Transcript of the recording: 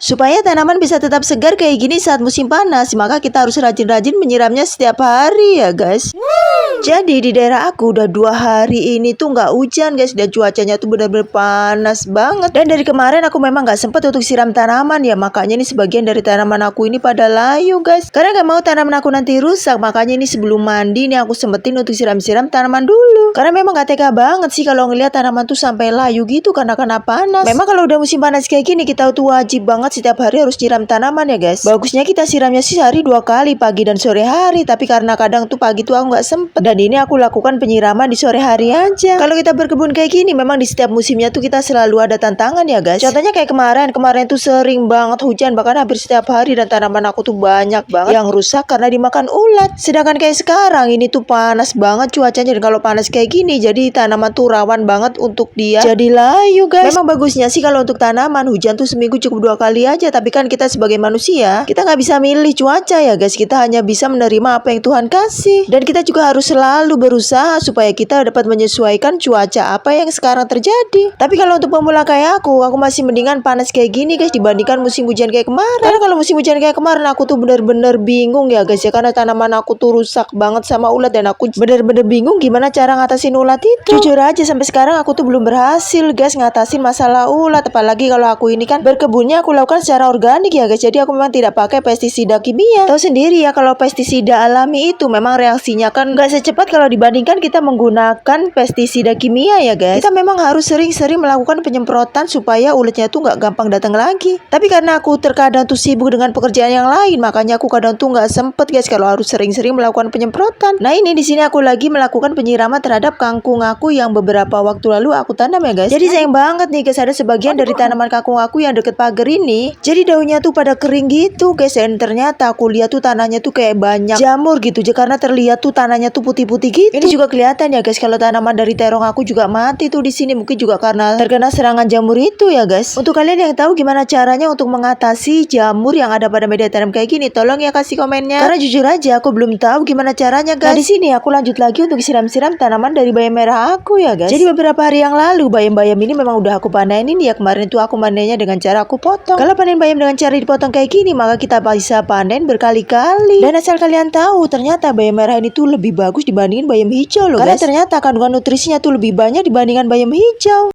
Supaya tanaman bisa tetap segar kayak gini saat musim panas, maka kita harus rajin-rajin menyiramnya setiap hari ya guys. Jadi di daerah aku udah 2 hari ini tuh nggak hujan guys, dan cuacanya tuh benar-benar panas banget. Dan dari kemarin aku memang nggak sempet untuk siram tanaman ya, makanya ini sebagian dari tanaman aku ini pada layu guys. Karena nggak mau tanaman aku nanti rusak, makanya ini sebelum mandi nih aku sempetin untuk siram-siram tanaman dulu. Karena memang nggak tega banget sih kalau ngeliat tanaman tuh sampai layu gitu karena kena panas. Memang kalau udah musim panas kayak gini kita tuh wajib banget setiap hari harus siram tanaman ya guys. Bagusnya kita siramnya sih sehari 2 kali, pagi dan sore hari. Tapi karena kadang tuh pagi tuh aku nggak sempet, dan ini aku lakukan penyiraman di sore hari aja. Kalau kita berkebun kayak gini memang di setiap musimnya tuh kita selalu ada tantangan ya guys. Contohnya kayak kemarin tuh sering banget hujan, bahkan hampir setiap hari, dan tanaman aku tuh banyak banget yang rusak karena dimakan ulat. Sedangkan kayak sekarang ini tuh panas banget cuacanya, dan kalau panas kayak gini jadi tanaman tuh rawan banget untuk dia jadi layu guys. Memang bagusnya sih kalau untuk tanaman hujan tuh seminggu cukup 2 kali aja, tapi kan kita sebagai manusia kita nggak bisa milih cuaca ya guys. Kita hanya bisa menerima apa yang Tuhan kasih, dan kita juga harus selalu berusaha supaya kita dapat menyesuaikan cuaca apa yang sekarang terjadi. Tapi kalau untuk pemula kayak aku masih mendingan panas kayak gini guys dibandingkan musim hujan kayak kemarin. Karena kalau musim hujan kayak kemarin aku tuh bener-bener bingung ya guys ya, karena tanaman aku tuh rusak banget sama ulat, dan aku bener-bener bingung gimana cara ngatasin ulat itu. Jujur aja sampai sekarang aku tuh belum berhasil guys ngatasin masalah ulat. Apalagi kalau aku ini kan berkebunnya aku lakukan secara organik ya guys, jadi aku memang tidak pakai pestisida kimia. Tahu sendiri ya kalau pestisida alami itu memang reaksinya kan gak secepat kalau dibandingkan kita menggunakan pestisida kimia ya guys. Kita memang harus sering-sering melakukan penyemprotan supaya ulatnya tuh gak gampang datang lagi. Tapi karena aku terkadang tuh sibuk dengan pekerjaan yang lain, makanya aku kadang tuh gak sempet guys kalau harus sering-sering melakukan penyemprotan. Nah ini di sini aku lagi melakukan penyiraman terhadap kangkung aku yang beberapa waktu lalu aku tanam ya guys. Jadi sayang banget nih guys, ada sebagian dari tanaman kangkung aku yang deket pagar ini jadi daunnya tuh pada kering gitu guys, dan ternyata aku lihat tuh tanahnya tuh kayak banyak jamur gitu karena terlihat tuh tanahnya tuh putih-putih gitu. Ini juga kelihatan ya guys kalau tanaman dari terong aku juga mati tuh di sini, mungkin juga karena terkena serangan jamur itu ya guys. Untuk kalian yang tahu gimana caranya untuk mengatasi jamur yang ada pada media tanam kayak gini, tolong ya kasih komennya. Karena jujur aja aku belum tahu gimana caranya guys. Nah di sini aku lanjut lagi untuk siram-siram tanaman dari bayam merah aku ya guys. Jadi beberapa hari yang lalu bayam-bayam ini memang udah aku panenin ya. Kemarin tuh aku panennya dengan cara aku potong. Kalau panen bayam dengan cara dipotong kayak gini, maka kita bisa panen berkali-kali. Dan asal kalian tahu, ternyata bayam merah ini tuh lebih bagus dibandingin bayam hijau loh guys. Karena ternyata kandungan nutrisinya tuh lebih banyak dibandingkan bayam hijau.